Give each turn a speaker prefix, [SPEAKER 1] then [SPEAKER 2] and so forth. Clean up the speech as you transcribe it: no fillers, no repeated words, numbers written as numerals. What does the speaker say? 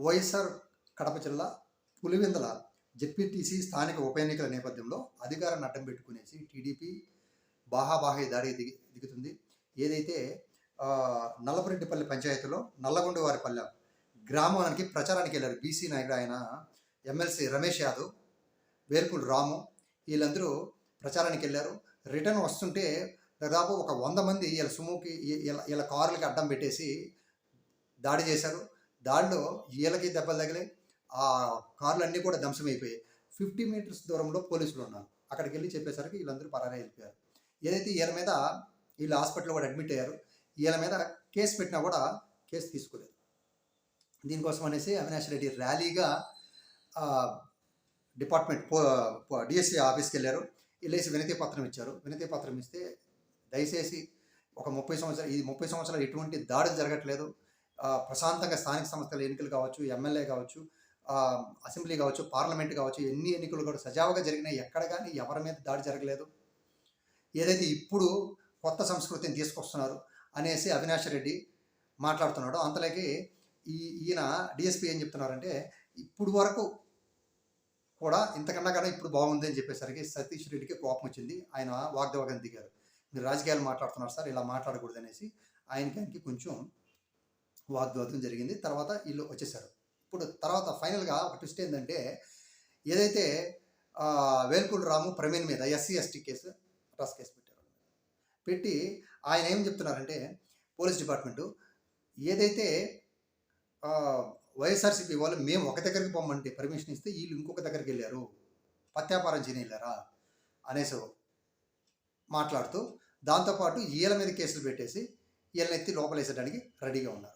[SPEAKER 1] వైఎస్ఆర్ కడప జిల్లా పులివెందుల జెడ్పీటీసీ స్థానిక ఉప ఎన్నికల నేపథ్యంలో అధికారాన్ని అడ్డం పెట్టుకునేసి టీడీపీ బాహాబాహి దాడి దిగుతుంది. ఏదైతే నల్లపురెడ్డిపల్లి పంచాయతీలో నల్లగొండవారిపల్లె గ్రామానికి ప్రచారానికి వెళ్ళారు బీసీ నాయకుడు ఆయన ఎమ్మెల్సీ రమేష్ యాదవ్, వేల్పుల్ రాము, వీళ్ళందరూ ప్రచారానికి వెళ్ళారు. రిటర్న్ వస్తుంటే దాదాపు ఒక 100 మంది వీళ్ళ సుమోకి వీళ్ళ కార్లకి అడ్డం పెట్టేసి దాడి చేశారు. దాడిలో వీళ్ళకి దెబ్బలు తగిలి ఆ కార్లు అన్నీ కూడా ధ్వంసమైపోయాయి. 50 మీటర్స్ దూరంలో పోలీసులు ఉన్నారు. అక్కడికి వెళ్ళి చెప్పేసరికి వీళ్ళందరూ పరారీ వెళ్ళిపోయారు. ఏదైతే వీళ్ళ మీద వీళ్ళు హాస్పిటల్లో కూడా అడ్మిట్ అయ్యారు. వీళ్ళ మీద కేసు పెట్టినా కూడా కేసు తీసుకోలేదు. దీనికోసం అనేసి అవినాష్ రెడ్డి ర్యాలీగా డిపార్ట్మెంట్ డిఎస్సీ ఆఫీస్కి వెళ్ళారు. వెళ్ళేసి వినతి పత్రం ఇచ్చారు. వినతి పత్రం ఇస్తే దయచేసి ఒక 30 సంవత్సరాలు ఎటువంటి దాడులు జరగట్లేదు, ప్రశాంతంగా స్థానిక సంస్థల ఎన్నికలు కావచ్చు, ఎమ్మెల్యే కావచ్చు, అసెంబ్లీ కావచ్చు, పార్లమెంట్ కావచ్చు, ఎన్ని ఎన్నికలు కూడా సజావుగా జరిగినాయి. ఎక్కడ కానీ ఎవరి మీద దాడి జరగలేదు. ఏదైతే ఇప్పుడు కొత్త సంస్కృతిని తీసుకొస్తున్నారు అనేసి అవినాష్ రెడ్డి మాట్లాడుతున్నాడు. అంతలోకి ఈయన డిఎస్పీ ఏం చెప్తున్నారంటే ఇప్పుడు వరకు కూడా ఇంతకన్నా కానీ ఇప్పుడు బాగుంది అని చెప్పేసరికి సతీష్ రెడ్డికి కోపం వచ్చింది. ఆయన వాగ్దవాగం దిగారు. మీరు రాజకీయాలు మాట్లాడుతున్నారు సార్, ఇలా మాట్లాడకూడదు అనేసి ఆయనకి కొంచెం వాగ్వాదం జరిగింది. తర్వాత వీళ్ళు వచ్చేసారు. ఇప్పుడు తర్వాత ఫైనల్గా ఒక ట్విస్ట్ ఏంటంటే ఏదైతే వేల్పుల్ రాము ప్రవీణ్ మీద ఎస్సీ/ఎస్టీ కేసు పెట్టారు. పెట్టి ఆయన ఏం చెప్తున్నారంటే పోలీస్ డిపార్ట్మెంటు ఏదైతే వైఎస్ఆర్సీపీ వాళ్ళు మేము ఒక దగ్గరికి పొమ్మంటే పర్మిషన్ ఇస్తే వీళ్ళు ఇంకొక దగ్గరికి వెళ్ళారు, పత్యాపారం చేయని వెళ్ళారా అనేసి మాట్లాడుతూ దాంతోపాటు వీళ్ళ మీద కేసులు పెట్టేసి వీళ్ళని ఎత్తి లోపలేసేయడానికి రెడీగా ఉన్నారు.